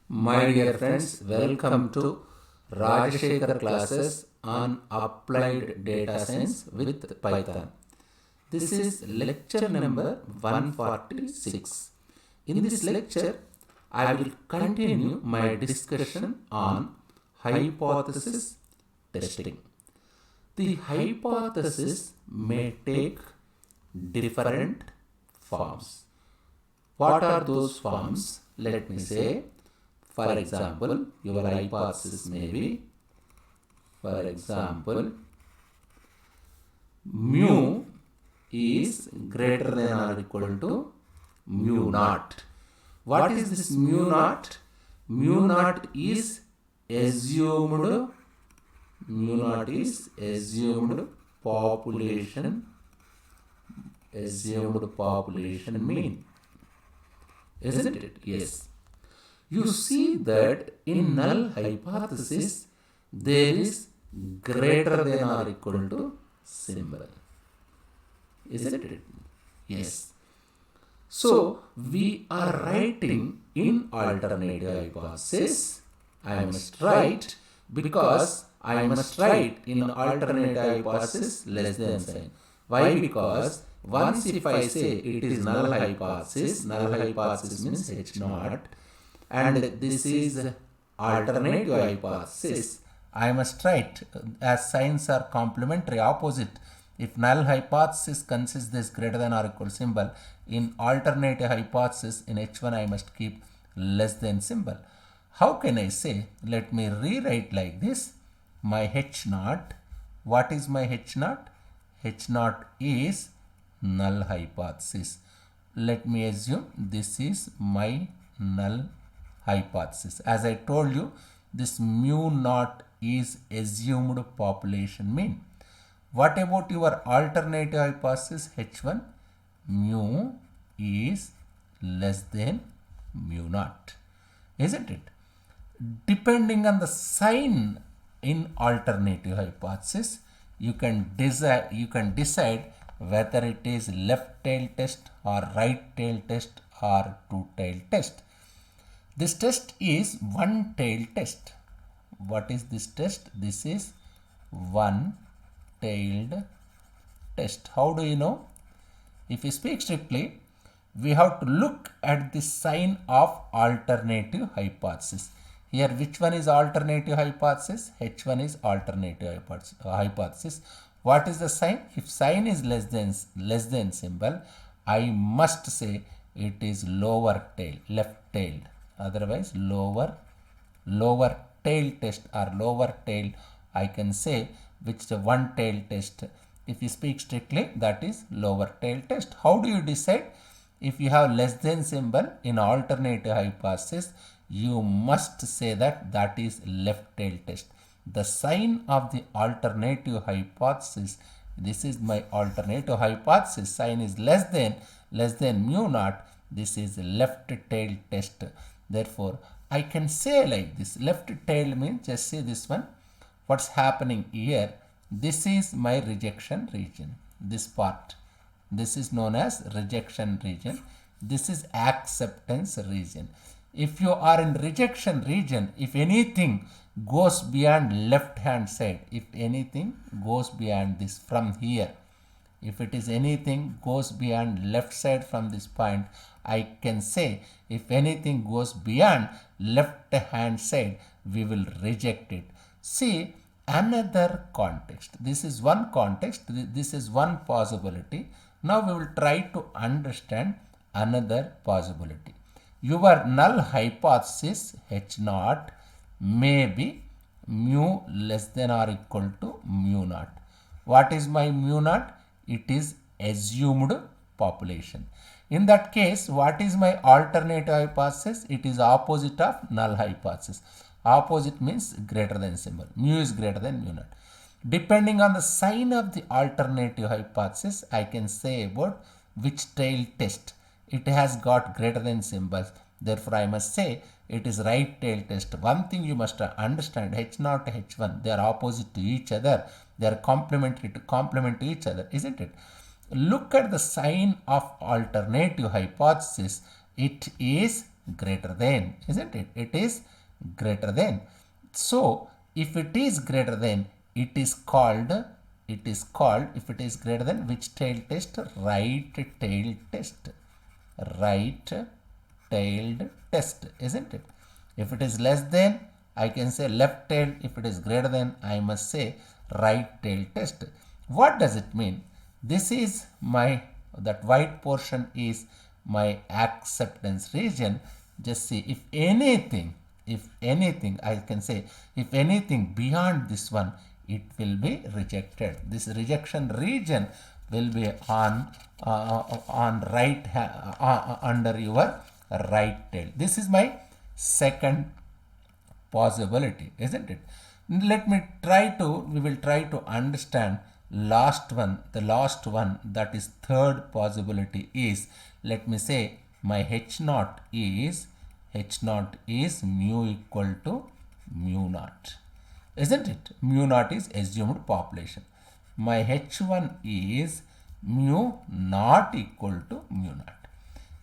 My dear friends, welcome to Rajashekhar classes on applied data science with Python. This is lecture number 146. In this lecture, I will continue my discussion on hypothesis testing. The hypothesis may take different forms. What are those forms? Let me say, for example, your hypothesis may be, for example, mu is greater than or equal to mu naught. What is this mu naught? Mu naught is assumed population mean, isn't it? Yes. You see that in null hypothesis there is greater than or equal to symbol, isn't it? Yes. So we are writing in alternative hypothesis. I must write because I must write in alternative hypothesis less than sign. Why? Because once if I say it is null hypothesis means H naught, and this is alternative hypothesis, I must write as signs are complementary opposite. If null hypothesis consists this greater than or equal symbol, in alternative hypothesis in H1 I must keep less than symbol. How can I say? Let me rewrite like this. My H naught, what is my H naught? H naught is null hypothesis. Let me assume this is my null hypothesis. As I told you, this mu naught is assumed population mean. What about your alternative hypothesis H1? Mu is less than mu naught, isn't it? Depending on the sign in alternative hypothesis, you can decide whether it is left tail test or right tail test or two tail test. This test is one tail test. What is this test? This is one tailed test. How do you know? If you speak strictly, we have to look at the sign of alternative hypothesis. Here, which one is alternative hypothesis? H1 is alternative hypothesis. What is the sign? If sign is less than symbol, I must say it is lower tail, left tailed. Otherwise, lower tail test or lower tail, I can say which the one tail test. If you speak strictly, that is lower tail test. How do you decide? If you have less than symbol in alternative hypothesis, you must say that is left tail test. The sign of the alternative hypothesis, this is my alternative hypothesis, sign is less than mu naught, this is left tail test. Therefore, I can say like this, left tail means, just see this one, what's happening here, this is my rejection region, this part, this is known as rejection region, this is acceptance region. If you are in rejection region, if anything goes beyond left hand side, if anything goes beyond this from here, if it is anything goes beyond left side from this point, I can say if anything goes beyond left hand side, we will reject it. See another context. This is one context. This is one possibility. Now we will try to understand another possibility. Your null hypothesis H naught may be mu less than or equal to mu naught. What is my mu naught? It is assumed population. In that case, what is my alternative hypothesis? It is opposite of null hypothesis. Opposite means greater than symbol. Mu is greater than mu naught. Depending on the sign of the alternative hypothesis, I can say about which tail test. It has got greater than symbols. Therefore, I must say it is right tail test. One thing you must understand, H0 to H1, they are opposite to each other. They are complementary to each other, isn't it? Look at the sign of alternative hypothesis. It is greater than, isn't it? It is greater than. So if it is greater than, it is called, if it is greater than which tail test? Right tail test. Right tailed test, isn't it? If it is less than, I can say left tailed. If it is greater than, I must say right tailed test. What does it mean? This is my, that white portion is my acceptance region. Just see, if anything, I can say, if anything beyond this one, it will be rejected. This rejection region will be on right under your right tail. This is my second possibility, isn't it? Let me try to, we will try to understand last one. The last one, that is third possibility, is, let me say my H naught is mu equal to mu naught, isn't it? Mu naught is assumed population. My H1 is mu not equal to mu naught.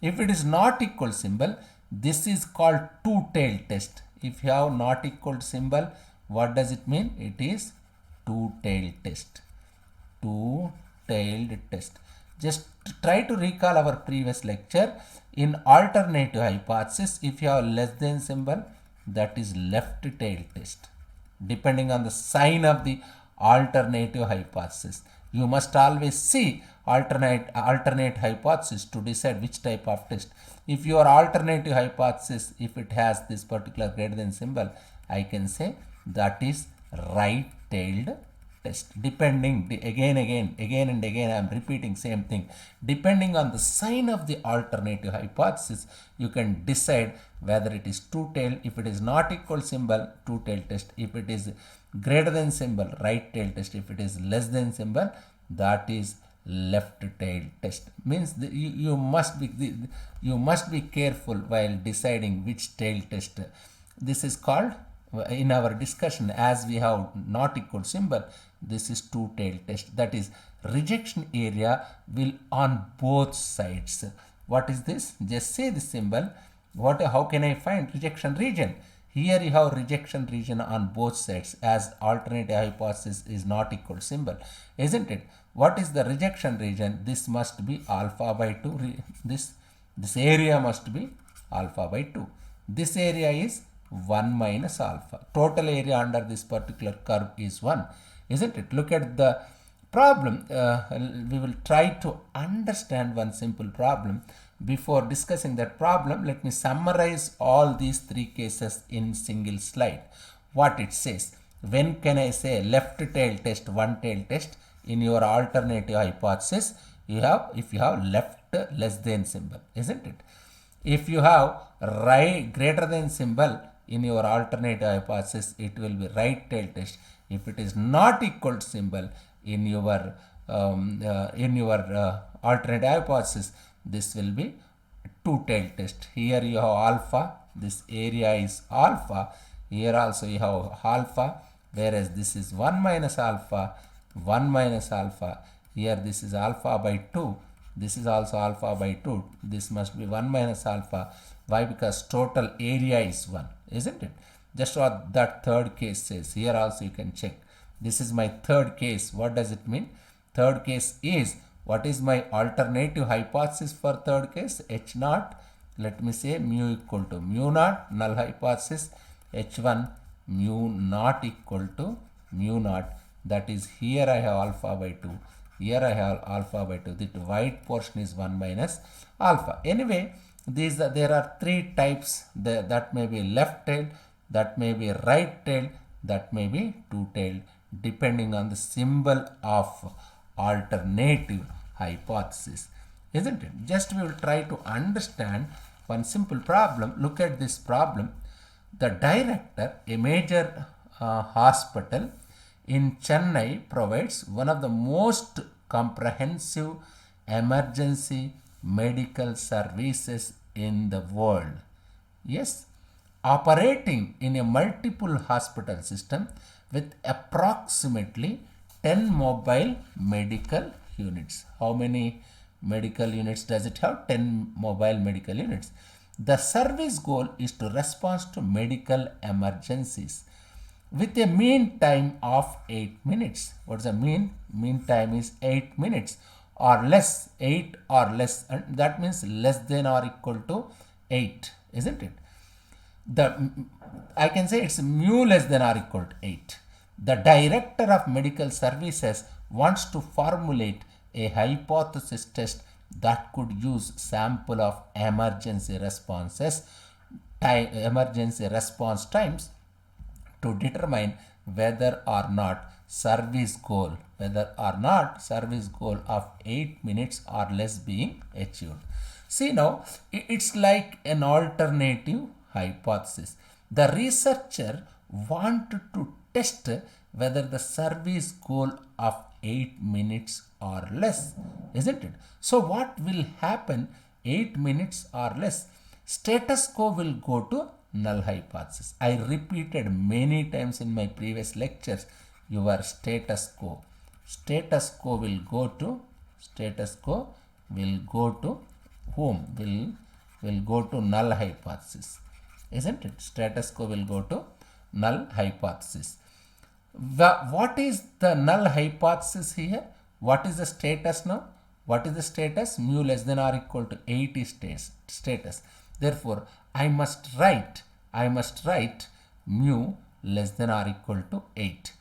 If it is not equal symbol, this is called two-tailed test. If you have not equal symbol, what does it mean? It is two-tailed test. Two-tailed test. Just try to recall our previous lecture. In alternative hypothesis, if you have less than symbol, that is left-tailed test. Depending on the sign of the alternative hypothesis, you must always see alternate hypothesis to decide which type of test. If your alternative hypothesis, if it has this particular greater than symbol, I can say that is right tailed test. Depending, again and again I am repeating same thing, depending on the sign of the alternative hypothesis, you can decide whether it is two-tailed. If it is not equal symbol, two-tailed test. If it is greater than symbol, right-tailed test. If it is less than symbol, that is left-tailed test. Means you must be careful while deciding which tail test. This is called, in our discussion, as we have not equal symbol, this is two-tailed test. That is, rejection area will on both sides. What is this? Just say the symbol. How can I find rejection region? Here you have rejection region on both sides, as alternative hypothesis is not equal symbol, isn't it? What is the rejection region? This must be alpha by 2. This area must be alpha by 2. This area is 1 minus alpha. Total area under this particular curve is 1, isn't it? Look at the problem. We will try to understand one simple problem. Before discussing that problem, let me summarize all these three cases in single slide. What it says: when can I say left tail test, one tail test? In your alternative hypothesis, you have, if you have left less than symbol, isn't it? If you have right greater than symbol in your alternative hypothesis, it will be right tail test. If it is not equal to symbol in your alternative hypothesis, this will be two-tailed test. Here you have alpha, this area is alpha, here also you have alpha, whereas this is 1 minus alpha, 1 minus alpha, here this is alpha by 2, this is also alpha by 2, this must be 1 minus alpha. Why? Because total area is 1, isn't it? Just what that third case says. Here also you can check. This is my third case. What does it mean? Third case is, what is my alternative hypothesis for third case? H naught, let me say mu equal to mu naught, null hypothesis. H1 mu not equal to mu naught. That is, here I have alpha by 2, here I have alpha by 2. The white portion is 1 minus alpha. Anyway, there are three types. That may be left tailed, that may be right tailed, that may be two tailed, depending on the symbol of alternative hypothesis, isn't it? Just we will try to understand one simple problem. Look at this problem. The director, a major hospital in Chennai, provides one of the most comprehensive emergency medical services in the world. Yes, operating in a multiple hospital system with approximately 10 mobile medical units. How many medical units does it have? 10 mobile medical units. The service goal is to respond to medical emergencies with a mean time of 8 minutes. What is the mean? Mean time is 8 minutes or less, 8 or less, and that means less than or equal to 8, isn't it? The I can say it's mu less than or equal to 8. The director of medical services wants to formulate a hypothesis test that could use sample of emergency response times to determine whether or not service goal of 8 minutes or less being achieved. See now, it's like an alternative hypothesis. The researcher wanted to test whether the service goal of 8 minutes or less, isn't it? So what will happen 8 minutes or less? Status quo will go to null hypothesis. I repeated many times in my previous lectures your status quo. Status quo will go to whom? Will go to null hypothesis, isn't it? Status quo will go to null hypothesis. What is the null hypothesis here? What is the status now? What is the status? Mu less than or equal to 8 is status. Therefore, I must write mu less than or equal to 8.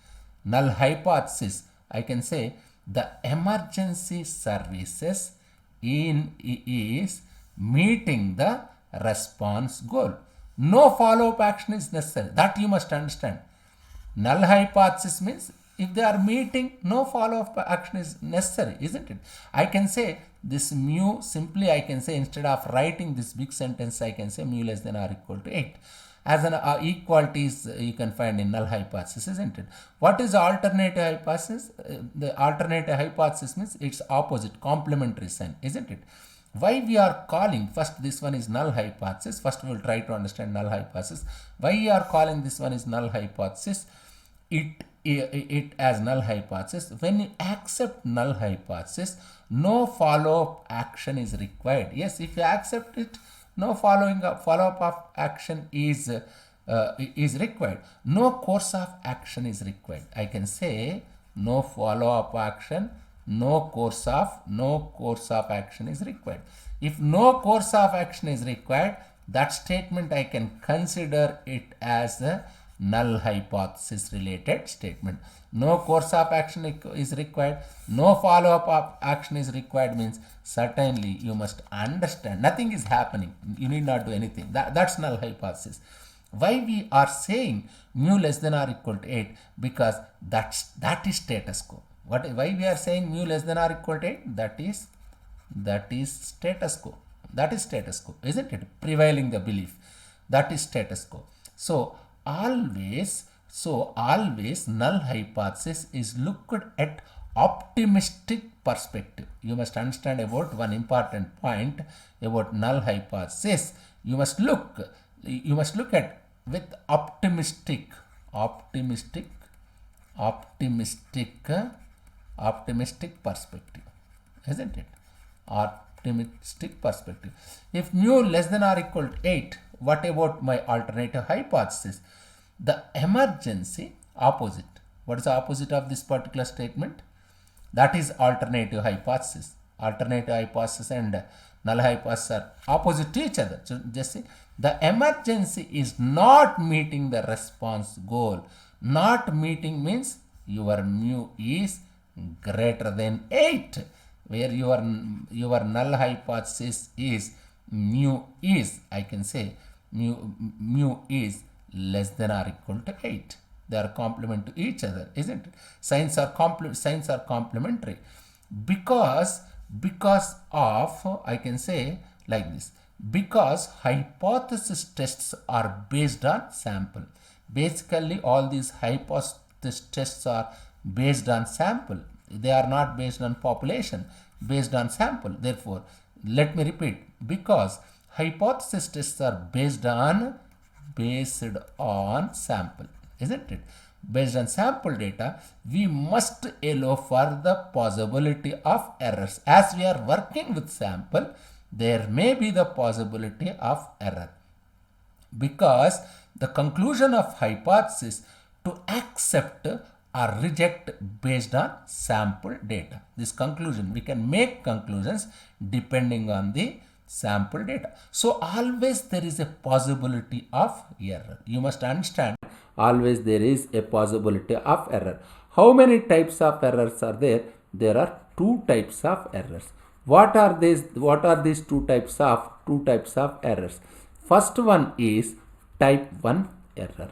Null hypothesis, I can say the emergency services is meeting the response goal. No follow-up action is necessary. That you must understand. Null hypothesis means if they are meeting, no follow-up action is necessary, isn't it? I can say this mu, simply I can say instead of writing this big sentence, I can say mu less than or equal to 8. As an equalities you can find in null hypothesis, isn't it? What is the alternative hypothesis? The alternative hypothesis means its opposite, complementary sign, isn't it? Why we are calling, first this one is null hypothesis. First we will try to understand null hypothesis. Why we are calling this one is null hypothesis? It as null hypothesis. When you accept null hypothesis, no follow-up action is required. Yes, if you accept it, no follow-up of action is required. No course of action is required. I can say no follow-up action, no course of action is required. If no course of action is required, that statement I can consider it as a null hypothesis related statement. No course of action is required, no follow-up of action is required means certainly you must understand nothing is happening. You need not do anything. That's null hypothesis. Why we are saying mu less than or equal to 8? Because that is status quo. Why we are saying mu less than or equal to 8? That is status quo. That is status quo, isn't it? Prevailing the belief. That is status quo. So always null hypothesis is looked at optimistic perspective. You must understand about one important point about null hypothesis. You must look at with optimistic perspective, isn't it? Optimistic perspective. If mu less than or equal to 8, what about my alternative hypothesis? The emergency opposite. What is the opposite of this particular statement? That is alternative hypothesis. Alternative hypothesis and null hypothesis are opposite to each other. So just see, the emergency is not meeting the response goal. Not meeting means your mu is greater than 8, where your null hypothesis is mu is, I can say mu is less than or equal to 8. They are complement to each other, isn't it? Signs are complementary because of, I can say like this, because hypothesis tests are based on sample. Basically all these hypothesis tests are based on sample. They are not based on population, based on sample. Therefore, let me repeat, because hypothesis tests are based on sample, isn't it? Based on sample data, we must allow for the possibility of errors. As we are working with sample, there may be the possibility of error, because the conclusion of hypothesis to accept or reject based on sample data. This conclusion, we can make conclusions depending on the sample data. So always there is a possibility of error. You must understand, always there is a possibility of error. How many types of errors are there? There are two types of errors. What are these? What are these two types of errors? First one is type 1 error,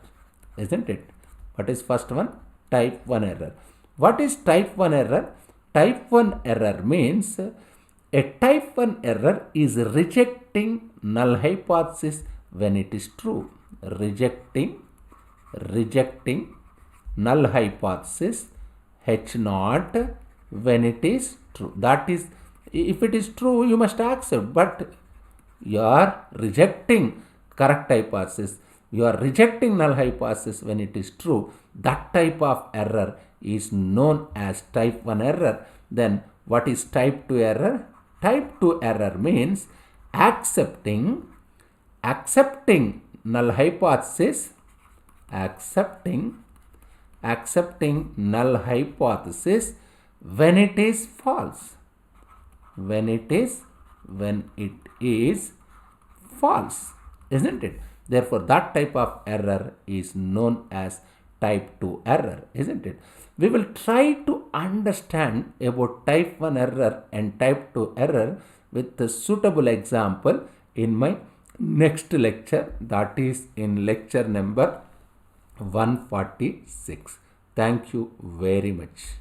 isn't it? What is first one? Type 1 error. What is type 1 error? Type 1 error means a type 1 error is rejecting null hypothesis when it is true. Rejecting null hypothesis H naught when it is true. That is, if it is true, you must accept, but you are rejecting correct hypothesis. You are rejecting null hypothesis when it is true. That type of error is known as type 1 error. Then what is type 2 error? Type 2 error means accepting null hypothesis, accepting null hypothesis when it is false. When it is false, isn't it? Therefore, that type of error is known as type 2 error, isn't it? We will try to understand about type 1 error and type 2 error with a suitable example in my next lecture, that is in lecture number 146. Thank you very much.